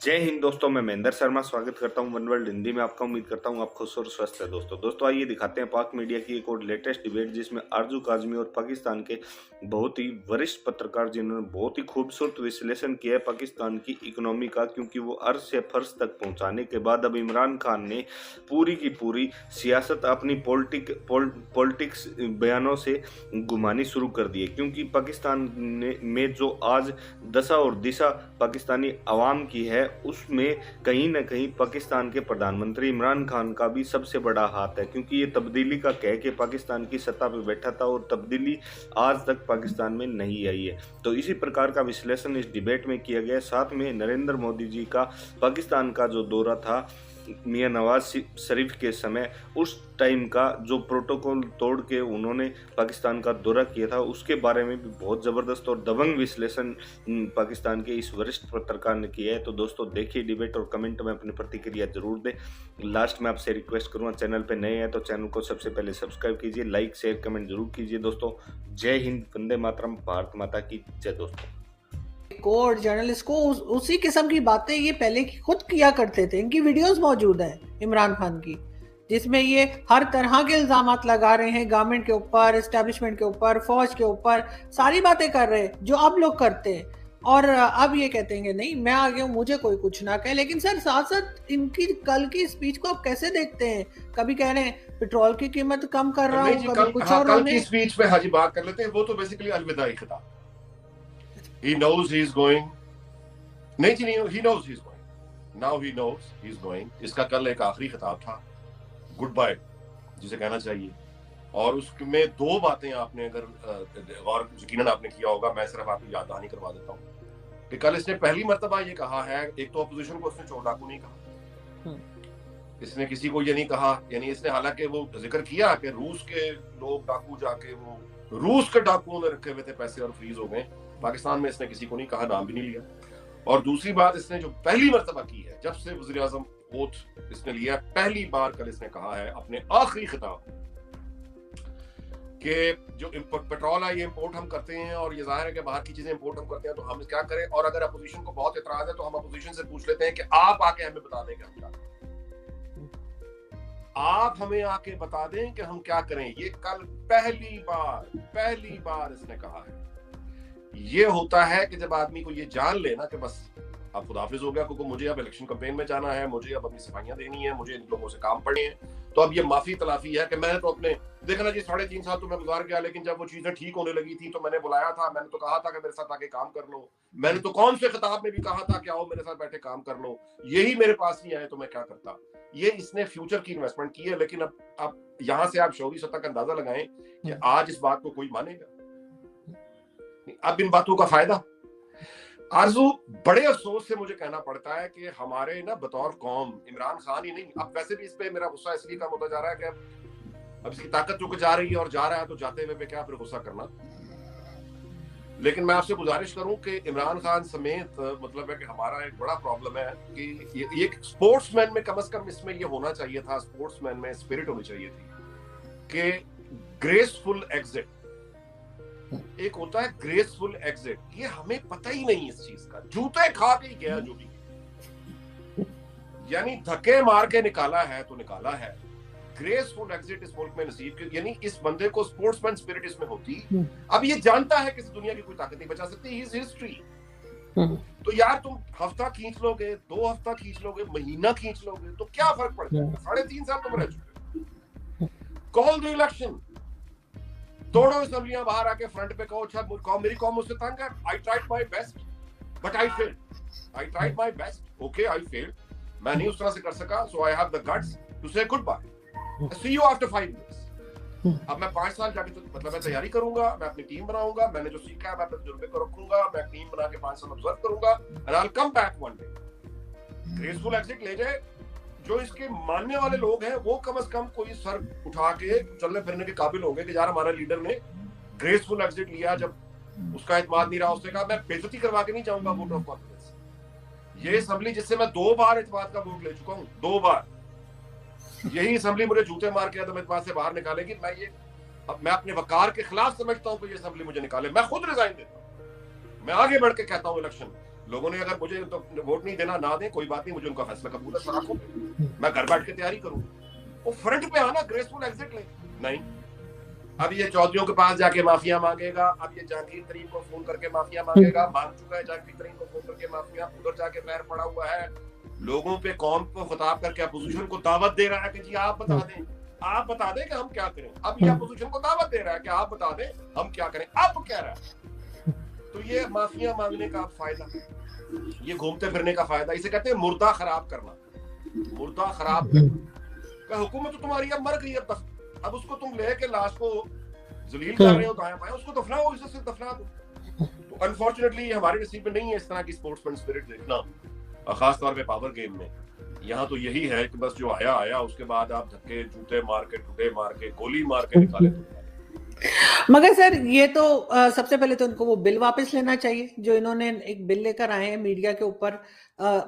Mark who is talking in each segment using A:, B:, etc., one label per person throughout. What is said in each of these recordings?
A: जय हिंद दोस्तों, मैं महेंद्र शर्मा स्वागत करता हूं वन वर्ल्ड हिंदी में आपका। उम्मीद करता हूं आप खुश और स्वस्थ है। दोस्तों आइए दिखाते हैं पाक मीडिया की एक और लेटेस्ट डिबेट, जिसमें आरजू काजमी और पाकिस्तान के बहुत ही वरिष्ठ पत्रकार जिन्होंने बहुत ही खूबसूरत विश्लेषण किया है पाकिस्तान की इकोनॉमी का, क्योंकि वो अर्ज से फर्श तक पहुंचाने के बाद अब इमरान खान ने पूरी की पूरी सियासत अपनी पॉलिटिक्स बयानों से घुमानी शुरू कर दी है। क्योंकि पाकिस्तान में जो आज दशा और दिशा पाकिस्तानी अवाम की है, उसमें कहीं ना कहीं पाकिस्तान के प्रधानमंत्री इमरान खान का भी सबसे बड़ा हाथ है। क्योंकि ये तब्दीली का कह के पाकिस्तान की सत्ता पर बैठा था और तब्दीली आज तक पाकिस्तान में नहीं आई है। तो इसी प्रकार का विश्लेषण इस डिबेट में किया गया। साथ में नरेंद्र मोदी जी का पाकिस्तान का जो दौरा था मियां नवाज शरीफ के समय, उस टाइम का जो प्रोटोकॉल तोड़ के उन्होंने पाकिस्तान का दौरा किया था, उसके बारे में भी बहुत ज़बरदस्त और दबंग विश्लेषण पाकिस्तान के इस वरिष्ठ पत्रकार ने किया है। तो दोस्तों देखिए डिबेट और कमेंट में अपनी प्रतिक्रिया जरूर दें। लास्ट में आपसे रिक्वेस्ट करूँगा, चैनल पर नए हैं तो चैनल को सबसे पहले सब्सक्राइब कीजिए, लाइक शेयर कमेंट जरूर कीजिए। दोस्तों जय हिंद, वंदे मातरम, भारत माता की जय। दोस्तों
B: कोर्ट जर्नलिस्ट को उसी किस्म की बातें ये पहले खुद किया करते थे। इनकी वीडियोस मौजूद है इमरान खान की, जिसमें ये हर तरह के इल्जामात लगा रहे हैं गवर्नमेंट के ऊपर, एस्टेब्लिशमेंट के ऊपर, फौज के ऊपर, सारी बातें कर रहे हैं जो अब लोग करते हैं। और अब ये कहते हैं नहीं मैं आ गया हूँ, मुझे कोई कुछ ना कहे। लेकिन सर साथ साथ इनकी कल की स्पीच को आप कैसे देखते हैं? कभी कह रहे हैं पेट्रोल की कीमत कम कर रहा हूँ, कभी कुछ और।
C: कल की स्पीच पे हाजी बात कर लेते हैं। वो तो बेसिकली अलविदाई खिताब। He knows he's going. नहीं जी नहीं, he knows he's going. Now he knows he's going. इसका कल एक आखिरी खिताब था, गुड बाय जिसे कहना चाहिए। और उसमें दो बातें आपने अगर गौर यकीनन आपने किया होगा, मैं सिर्फ आपको याद दहानी करवा देता हूँ कि कल इसने पहली मर्तबा ये कहा है, एक तो अपोजिशन को उसने चोर डाकू नहीं कहा, इसने किसी को ये नहीं कहा। यानी इसने हालांकि वो जिक्र किया कि रूस के लोग डाकू जाके वो रूस के डाकुओं ने रखे हुए थे पैसे और फ्रीज हो गए। पाकिस्तान में इसने किसी को नहीं कहा, नाम भी नहीं लिया। और दूसरी बात इसने जो पहली मर्तबा की है जब से वज़ीर आज़म ओथ इसने लिया, पहली बार कल इसने कहा है अपने आखिरी खिताब कि जो पेट्रोल है ये इंपोर्ट हम करते हैं, और ये जाहिर है कि बाहर की चीजें इंपोर्ट हम करते हैं, तो हम क्या करें। और अगर अपोजिशन को बहुत एतराज है तो हम अपोजिशन से पूछ लेते हैं कि आप आके हमें बता दें कि हम क्या करें, आप हमें आके बता दें कि हम क्या करें। ये कल पहली बार इसने कहा है। ये होता है कि जब आदमी को ये जान ले ना कि बस अब खुदाफिज हो गया, क्योंकि मुझे अब इलेक्शन कैंपेन में जाना है, मुझे अब अपनी सफाइयां देनी है, मुझे इन लोगों से काम पड़े हैं, तो अब ये माफी तलाफी है कि मैंने तो अपने देखा ना जी 3.5 साल तो मैं गुजार गया, लेकिन जब वो चीजें ठीक होने लगी थी तो मैंने बुलाया था, मैंने तो कहा था कि मेरे साथ आके काम कर लो, मैंने तो कौन से खिताब में भी कहा था कि आओ मेरे साथ बैठे काम कर लो, यही मेरे पास नहीं आए तो मैं क्या करता। ये इसने फ्यूचर की इन्वेस्टमेंट की है। लेकिन अब यहाँ से आप शौरी सतह का अंदाजा लगाएं कि आज इस बात को कोई मानेगा। अब इन बातों का फायदा आरजू बड़े अफसोस से मुझे कहना पड़ता है कि हमारे ना बतौर कौम, इमरान खान ही नहीं, अब वैसे भी इस पे मेरा गुस्सा इसलिए कम होता जा रहा है कि अब इसकी ताकत चुक जा रही है और जा रहा है, तो जाते हुए पे क्या फिर गुस्सा करना। लेकिन मैं आपसे गुजारिश करूं कि इमरान खान समेत मतलब है कि हमारा एक बड़ा प्रॉब्लम है कि ये स्पोर्ट्समैन में कम से कम इसमें ये होना चाहिए था, स्पोर्ट्समैन में स्पिरिट होनी चाहिए थी कि ग्रेसफुल एग्जिट। एक होता है ग्रेसफुल एग्जिट, ये हमें पता ही नहीं इस चीज का, जूते खा के ही गया जो भी, यानी धक्के मार के निकाला है तो निकाला है। ग्रेसफुल एग्जिट इस मुल्क में नसीब, यानी इस बंदे को स्पोर्ट्समैन स्पिरिट इसमें होती। अब ये जानता है कि इस दुनिया की कोई ताकत नहीं बचा सकती, ही इज हिस्ट्री। तो यार तुम हफ्ता खींच लोगे, 2 हफ्ता खींच लोगे, महीना खींच लोगे, तो क्या फर्क पड़ता है? 3.5 साल तुम रह चुके। कॉल द इलेक्शन, तोड़ो असम्बलियां, बाहर आके फ्रंट पे कहो अच्छा मेरी कौम मुझसे तंग है, I tried my best but I failed, I tried my best, okay I failed, मैं नहीं उस तरह से कर सका, so I have the guts to say goodbye, see you after 5 years। अब मैं 5 साल जाके मतलब मैं तैयारी करूंगा, मैं अपनी टीम बनाऊंगा, मैंने जो सीखा है मैं अपने तजुर्बे को रखूंगा, मैं टीम बना के 5 साल ऑब्जर्व करूंगा, and I will come back one day. Graceful exit ले जाए, जो इसके मानने वाले लोग हैं वो कम से कम कोई सर उठा के चलने फिरने के काबिल होंगे कि यार हमारा लीडर ने ग्रेसफुल एग्जिट लिया, जब उसका इत्मीनान नहीं रहा उसने कहा मैं बेइज्जती करवा के नहीं जाऊंगा वोट ऑफ कॉन्फिडेंस। ये असेंबली जिससे मैं 2 बार इत्मीनान का वोट ले चुका हूं, 2 बार, यही असेंबली मुझे जूते मार के अदम इत्मीनान से बाहर निकालेगी। मैं अपने वकार के खिलाफ समझता हूं कि ये असेंबली मुझे निकाले, मैं खुद रिजाइन देता हूं, मैं आगे बढ़ के कहता हूं इलेक्शन लोगों ने अगर मुझे तो वोट नहीं देना, ना दें, कोई बात नहीं, मुझे उनका फैसला कबूल है, सराखों पे मैं घर बैठ के तैयारी करूं। वो फ्रंट पे आना, ग्रेसफुल एग्जिट ले। नहीं, अब ये चौधरियों के पास जाके माफिया मांगेगा, अब ये जहांगीर तरीन को फोन करके माफिया मांगेगा, मांग चुका है जहांगीर तरीन को फोन करके माफिया, उधर जाके पैर पड़ा हुआ है, लोगों पे कौम को खिताब करके अपोजिशन को दावत दे रहा है कि जी आप बता दें, आप बता दें कि हम क्या करें। अब ये अपोजिशन को दावत दे रहा है कि आप बता दें हम क्या करें, अब कह रहा है। तो ये माफिया मांगने का फायदा, ये घूमते फिरने का फायदा, इसे कहते हैं मुर्दा खराब करना, मुर्दा खराब करना। हुकूमत तो तुम्हारी अब मर गई, अब उसको तुम लेके लाश को जलील कर रहे हो दायां बायां, उसको दफनाओ, इज्जत से दफना दो। तो अनफॉर्चुनेटली हमारे नसीब में नहीं है इस तरह की स्पोर्ट्समैन स्पिरिट देखना, खास तौर पे पावर गेम में। यहाँ तो यही है कि बस जो आया आया, उसके बाद आप धक्के जूते मार के, टुटे मार के, गोली मार के निकाले तो।
B: मगर सर ये तो सबसे पहले तो उनको वो बिल वापस लेना चाहिए जो इन्होंने एक बिल लेकर आए हैं मीडिया के ऊपर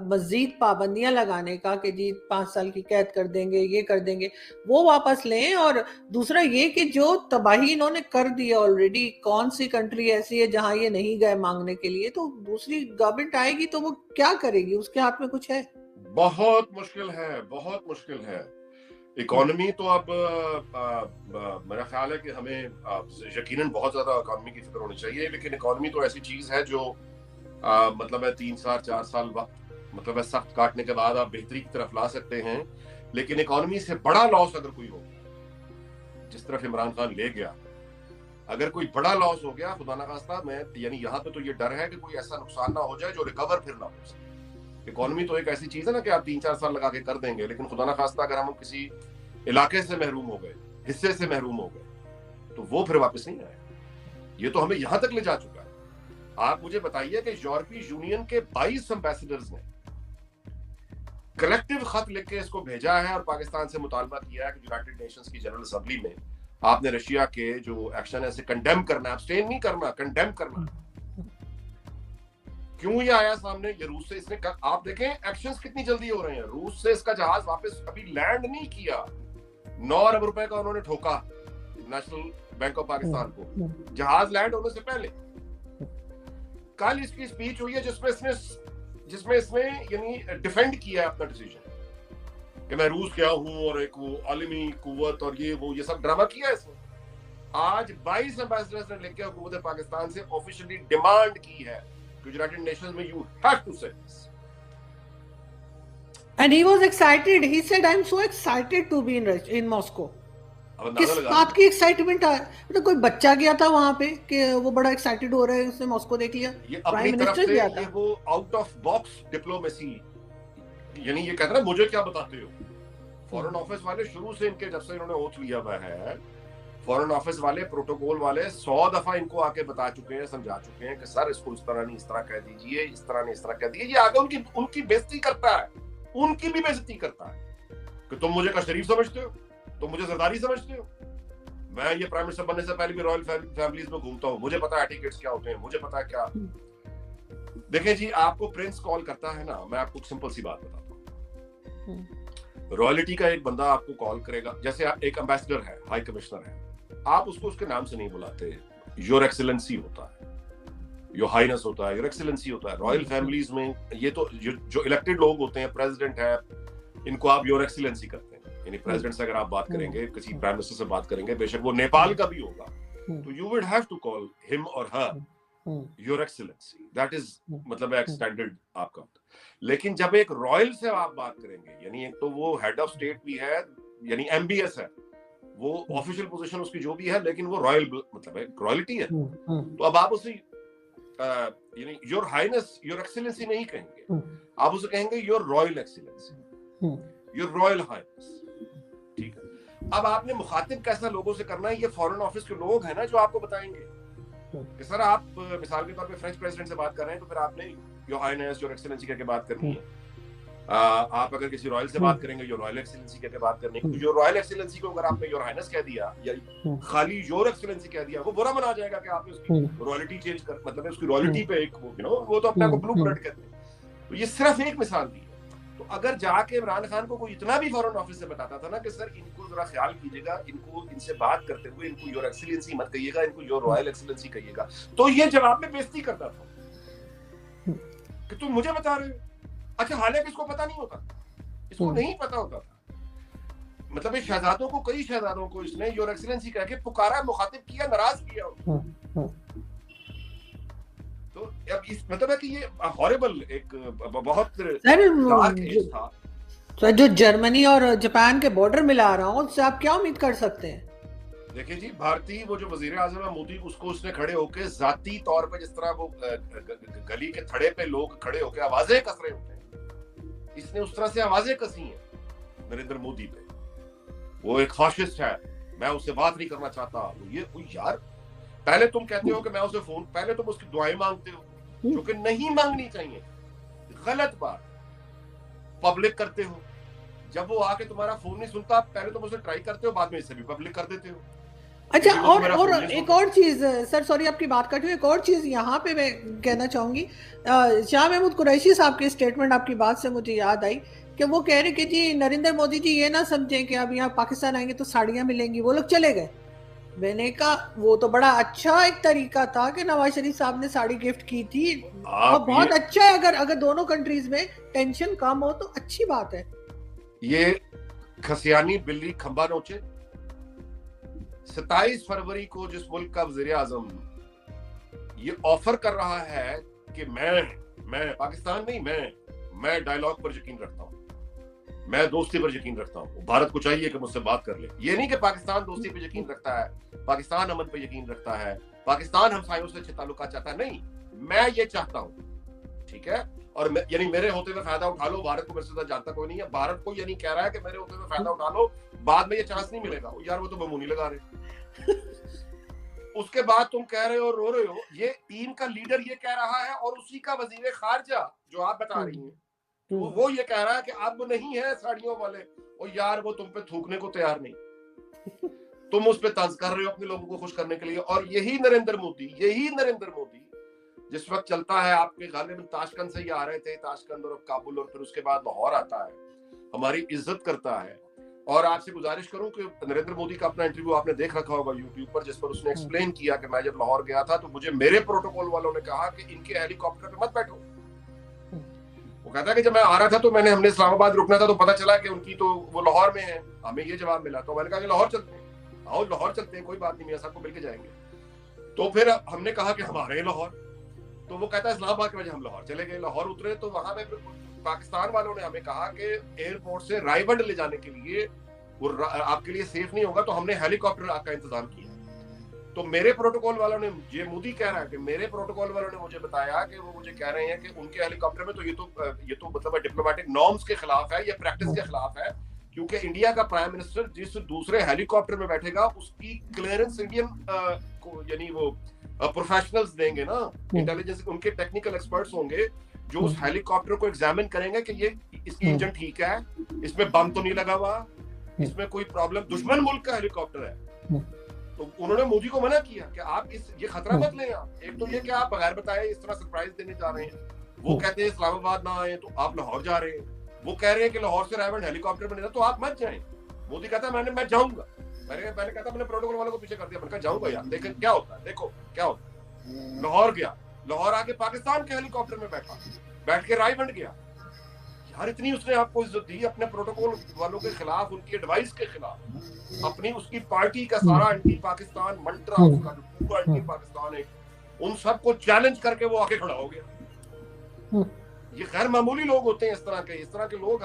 B: मजीद पाबंदियां लगाने का कि जी 5 साल की कैद कर देंगे, ये कर देंगे, वो वापस लें। और दूसरा ये कि जो तबाही इन्होंने कर दी है ऑलरेडी, कौन सी कंट्री ऐसी है जहां ये नहीं गए मांगने के लिए, तो दूसरी गवर्नमेंट आएगी तो वो क्या करेगी, उसके हाथ में कुछ है?
C: बहुत मुश्किल है, बहुत मुश्किल है। इकोनॉमी तो अब मेरा ख्याल है कि हमें यकीनन बहुत ज्यादा इकोनॉमी की फिक्र होनी चाहिए, लेकिन इकोनॉमी तो ऐसी चीज है जो मतलब है 3 साल 4 साल वक्त, मतलब है सख्त काटने के बाद आप बेहतरी की तरफ ला सकते हैं। लेकिन इकोनॉमी से बड़ा लॉस अगर कोई हो, जिस तरफ इमरान खान ले गया, अगर कोई बड़ा लॉस हो गया, खुदा ना खास्ता, मैं यानी यहाँ पे तो ये डर है कि कोई ऐसा नुकसान ना हो जाए जो रिकवर फिर ना हो सके। इकोनॉमी तो एक ऐसी चीज है ना कि आप 3-4 साल लगा के कर देंगे, लेकिन खुदा ना खास्ता अगर हम किसी इलाके से महरूम हो गए, हिस्से से महरूम हो गए, तो वो फिर वापस नहीं आएगा। ये तो हमें यहां तक ले जा चुका है। आप मुझे बताइए कि यूरोपीय यूनियन के 22 एम्बेसडर्स ने कलेक्टिव खत लिख के इसको भेजा है और पाकिस्तान से मुतालबा किया है कि यूनाइटेड नेशंस की जनरल असेंबली में आपने रशिया के जो एक्शन है इसे कंडेम करना, अब्सटेन नहीं करना, कंडेम करना। क्यों ये आया सामने? ये रूस से इसने आप देखें एक्शंस कितनी जल्दी हो रहे हैं। रूस से इसका जहाज वापस अभी लैंड नहीं किया, 9 अरब रुपए का उन्होंने ठोका नेशनल बैंक ऑफ पाकिस्तान को, जहाज लैंड होने से पहले। कल इसकी स्पीच हुई है जिसमें इसने यानी डिफेंड किया है अपना डिसीजन कि मैं रूस गया हूं और एक वो आलमी कुव्वत और ये सब ड्रामा किया है इसने। आज 22 एम्बेसडर्स ने लेकर हुकूमत पाकिस्तान से ऑफिशियली डिमांड की है कि यूनाइटेड नेशंस में यू हैव टू से this.
B: And he was excited. He said, "I'm so excited to be in Moscow." किस बात की एक्साइटमेंट है? मतलब कोई बच्चा गया था वहां पे कि वो बड़ा एक्साइटेड हो रहा है, उसने मॉस्को देख लिया?
C: ये प्राइम मिनिस्टर गया था। ये वो आउट ऑफ बॉक्स डिप्लोमेसी, यानी ये कहता है मुझे क्या बताते हो। फॉरेन ऑफिस वाले शुरू से इनके, जब से इन्होंने ओथ लिया हुआ है, फॉरेन ऑफिस वाले, प्रोटोकॉल वाले 100 दफा इनको आके बता चुके हैं, समझा चुके हैं कि सर इसको इस तरह नहीं, इस तरह कह दीजिए, इस तरह नहीं, इस तरह कह दीजिए। ये आगे उनकी बेइज्जती करता है, उनकी भी बेइज्जती करता है कि तुम मुझे का शरीफ समझते हो, तुम मुझे सरदारी समझते हो। मैं ये प्राइम मिनिस्टर बनने से पहले भी रॉयल फैमिलीज में घूमता हूँ, मुझे पता है एटिकेट्स क्या होते हैं, मुझे पता है क्या। देखें जी, आपको प्रिंस कॉल करता है ना, मैं आपको सिंपल सी बात बताता हूँ। रॉयल्टी का एक बंदा आपको कॉल करेगा, जैसे एक एम्बेसडर है, हाई कमिश्नर है, आप उसको उसके नाम से नहीं बुलाते, योर एक्सीलेंसी होता है, योर हाइनेस होता है, योर एक्सीलेंसी होता है। रॉयल फैमिलीज में ये तो जो इलेक्टेड लोग होते हैं, प्रेसिडेंट है, इनको आप योर एक्सीलेंसी करते हैं। यानी प्रेसिडेंट से अगर आप बात करेंगे, किसी प्राइम मिनिस्टर से बात करेंगे, बेशक वो नेपाल का भी होगा, तो you would have to call him और her your excellency. That is मतलब एक स्टैंडर्ड आपका। लेकिन जब एक रॉयल से आप बात करेंगे, यानी एक तो वो हेड ऑफ स्टेट भी है, यानी एमबीएस है, वो ऑफिशियल पोजीशन उसकी जो भी है, लेकिन वो रॉयल मतलब है, रॉयल्टी है। तो अब आप उसे यानी योर हाइनेस, योर एक्सीलेंसी नहीं कहेंगे, आप उसे कहेंगे your royal excellency, your royal highness. ठीक है। अब आपने मुखातिब कैसा लोगों से करना है, ये फॉरेन ऑफिस के लोग हैं ना जो आपको बताएंगे कि सर आप मिसाल के तौर पे फ्रेंच प्रेसिडेंट से बात कर रहे हैं, तो फिर आपने योर हाइनेस, योर एक्सीलेंसी करके बात करनी है। आप अगर किसी रॉयल से बात करेंगे, योर रॉयल एक्सीलेंसी करके बात करनी है। तो योर रॉयल एक्सीलेंसी को अगर आपने योर हाइनेस कह दिया या खाली योर एक्सीलेंसी कह दिया, वो बुरा माना जाएगा कि आपने उसकी रॉयल्टी चेंज कर, मतलब उसकी रॉयल्टी पे एक वो तो अपने आप को ब्लूप्रिंट कहते हैं। तो ये सिर्फ एक मिसाल दी है। तो अगर जाके इमरान खान को कोई इतना भी फॉरेन ऑफिस से बताता था ना कि सर इनको जरा ख्याल कीजिएगा, इनको इनसे बात करते हुए इनको योर एक्सीलेंसी मत कहिएगा, इनको योर रॉयल एक्सीलेंसी कहिएगा, तो ये जवाब में बेइज्जती करता था। कि तुम मुझे बता रहे हो। अच्छा, हालांकि इसको पता नहीं होता, इसको नहीं पता होता था। मतलब ये शहजादों को, कई शहजादों को इसने योर एक्सीलेंसी कह के पुकारा, मुखातिब किया, नाराज किया। तो अब इस मतलब है कि ये हॉरिबल एक बहुत डार्क एज था।
B: तो जो जर्मनी और जापान के बॉर्डर मिला रहा हूँ, उससे आप क्या उम्मीद कर सकते हैं?
C: देखिए जी, भारतीय वो जो वजीर आजम है मोदी, उसको उसने खड़े होके जाती तौर पे, जिस तरह वो गली के थड़े पे लोग खड़े होके आवाजें कस रहे होते हैं, इसने उस तरह से आवाजें कसी हैं नरेंद्र मोदी पे। वो एक फाशिस्ट है, मैं उससे बात नहीं करना चाहता। ये यार, पहले तुम कहते हो कि मैं उसे फोन, पहले तुम उसकी दुआएं मांगते हो, जो कि नहीं मांगनी चाहिए, गलत बात। पब्लिक करते हो, जब वो आके तुम्हारा फोन नहीं सुनता, पहले तुम उसे ट्राई करते हो, बाद में इसे भी पब्लिक कर देते हो।
B: अच्छा, और एक और चीज सर, सॉरी आपकी बात काटी हूँ, एक और चीज यहाँ पे मैं कहना चाहूंगी। शाह महमूद कुरैशी साहब की स्टेटमेंट आपकी बात से मुझे याद आई कि वो कह रहे कि जी नरेंद्र मोदी जी ये ना समझे कि अब यहाँ पाकिस्तान आएंगे तो साड़ियां मिलेंगी, वो लोग चले गए। मैंने कहा वो तो बड़ा अच्छा एक तरीका था कि नवाज शरीफ साहब ने साड़ी गिफ्ट की थी, और बहुत अच्छा है। अगर दोनों कंट्रीज में टेंशन कम हो तो अच्छी बात है।
C: ये खसियानी बिल्ली खंबा नोचे। 27 फरवरी को जिस मुल्क का वजीर आजम ये ऑफर कर रहा है कि मैं पाकिस्तान नहीं, मैं डायलॉग पर यकीन रखता हूं, मैं दोस्ती पर यकीन रखता हूं, भारत को चाहिए कि मुझसे बात कर ले। ये नहीं कि पाकिस्तान दोस्ती पर यकीन रखता है, पाकिस्तान अमन पर यकीन रखता है, पाकिस्तान हमसायों से अच्छे ताल्लुकात चाहता है, नहीं, मैं ये चाहता हूं, ठीक है। और यानी मेरे होते हुए फायदा उठा लो, भारत को मेरे से ज्यादा जानता कोई नहीं है, भारत को ये नहीं कह रहा है कि मेरे होते हुए फायदा उठा लो, बाद में ये चांस नहीं मिलेगा। यार वो तो बमूनी लगा रहे। उसके बाद तुम कह रहे हो, रो रहे हो, ये टीम का लीडर ये कह रहा है, और उसी का वजीर खारजा जो आप बता रही हैं, वो ये कह रहा है कि अब नहीं है साड़ियों वाले। और यार वो तुम पे थूकने को तैयार नहीं, तुम उस पे तंज कर रहे हो अपने लोगों को खुश करने के लिए। और यही नरेंद्र मोदी जिस वक्त चलता है, आपके गालिबन ताशकंद से ही आ रहे थे, ताशकंद और काबुल, और फिर उसके बाद लाहौर आता है, हमारी इज्जत करता है। और आपसे गुजारिश करूं कि नरेंद्र मोदी का अपना इंटरव्यू आपने देख रखा होगा यूट्यूब पर, जिस पर उसने एक्सप्लेन किया कि मैं जब लाहौर गया था तो मुझे मेरे प्रोटोकॉल वालों ने कहा कि इनके हेलीकॉप्टर पे मत बैठो। वो कहता है कि जब मैं आ रहा था तो हमने इस्लामाबाद रुकना था, तो पता चला कि उनकी तो वो लाहौर में है, हमें ये जवाब मिला। तो मैंने कहा कि लाहौर चलते हैं, आओ लाहौर चलते हैं, कोई बात नहीं, मियां साहब को मिलके जाएंगे। तो फिर हमने कहा कि हम आ रहे हैं लाहौर, तो वो कहता है इस्लामाबाद की वजह हम लाहौर चले गए। लाहौर उतरे तो वहां पे पाकिस्तान वालों ने हमें कहा कि एयरपोर्ट से रायबंड ले जाने के लिए वो आपके लिए सेफ नहीं होगा, तो हमने हेलीकॉप्टर का इंतजाम किया। तो मेरे प्रोटोकॉल वालों ने, ये मोदी कह रहा है कि मेरे प्रोटोकॉल वालों ने मुझे बताया कि वो मुझे कह रहे हैं कि उनके हेलीकॉप्टर में तो ये तो मतलब डिप्लोमेटिक नॉर्म्स के खिलाफ है, ये प्रैक्टिस के खिलाफ है, क्योंकि इंडिया का प्राइम मिनिस्टर जिस दूसरे हेलीकॉप्टर में बैठेगा उसकी क्लियरेंस इंडियन यानी वो प्रोफेशनल्स देंगे ना, इंटेलिजेंस, उनके टेक्निकल एक्सपर्ट्स होंगे जो उस हेलीकॉप्टर को एग्जामिन करेंगे कि ये इसकी इंजन ठीक है, इसमें बम तो नहीं लगा हुआ, इसमें कोई प्रॉब्लम, दुश्मन मुल्क का हेलीकॉप्टर है। तो उन्होंने मोदी को मना किया कि आप ये खतरा मत लें। आप एक तो ये कि आप बगैर बताए इस तरह सरप्राइज देने जा रहे हैं, वो कहते हैं इस्लामाबाद ना आए तो आप लाहौर जा रहे हैं, वो कह रहे हैं कि लाहौर से रायबंड हेलीकॉप्टर में तो आप मत जाएं। मोदी कहता है मैं जाऊंगा, मैंने कहता मैंने प्रोटोकॉल वालों को पीछे कर दिया, मैंने कहा जाऊंगा यार, देखें क्या होता है, देखो क्या होता है। लाहौर गया, लाहौर आके पाकिस्तान के हेलीकॉप्टर में बैठ के रायबंड गया। यार इतनी उसने आपको इज्जत दी अपने प्रोटोकॉल वालों के खिलाफ, उनकी एडवाइस के खिलाफ, अपनी उसकी पार्टी का सारा एंटी पाकिस्तान मंत्रा, उसका पूरा एंटी पाकिस्तान है, उन सबको चैलेंज करके वो आके खड़ा हो गया। ये गैर मामूली लोग होते हैं, इस तरह के लोग